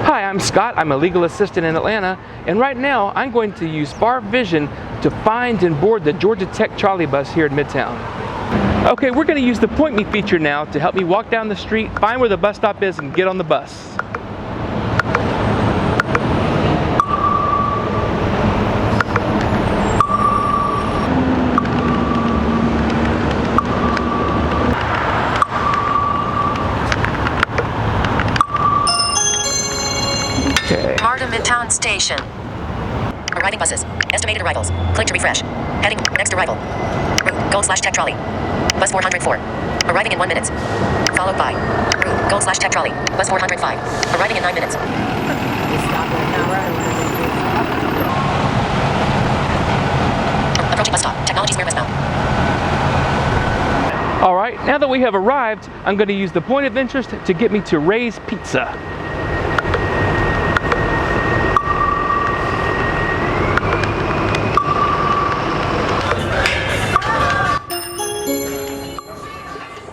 Hi, I'm Scott. I'm a legal assistant in Atlanta, and right now I'm going to use Far Vision to find and board the Georgia Tech Trolley bus here in Midtown. Okay, we're going to use the Point Me feature now to help me walk down the street, find where the bus stop is, and get on the bus. MARTA Midtown Station. Arriving buses. Estimated arrivals. Click to refresh. Heading. Next arrival. Route. Gold/Tech Trolley. Bus 404. Arriving in 1 minute. Followed by. Route. Gold/Tech Trolley. Bus 405. Arriving in 9 minutes. Approaching bus stop. Technology Square westbound. Alright, now that we have arrived, I'm going to use the point of interest to get me to Ray's Pizza.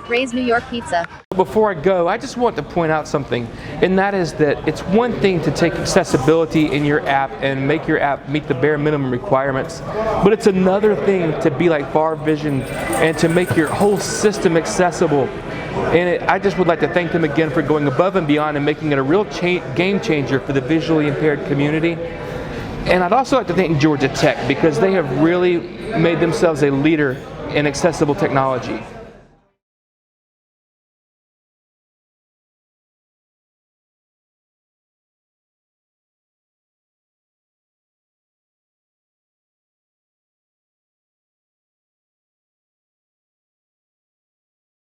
Ray's New York Pizza. Before I go, I just want to point out something, and that is that it's one thing to take accessibility in your app and make your app meet the bare minimum requirements, but it's another thing to be like Far Vision and to make your whole system accessible. And I just would like to thank them again for going above and beyond and making it a real game changer for the visually impaired community. And I'd also like to thank Georgia Tech because they have really made themselves a leader in accessible technology.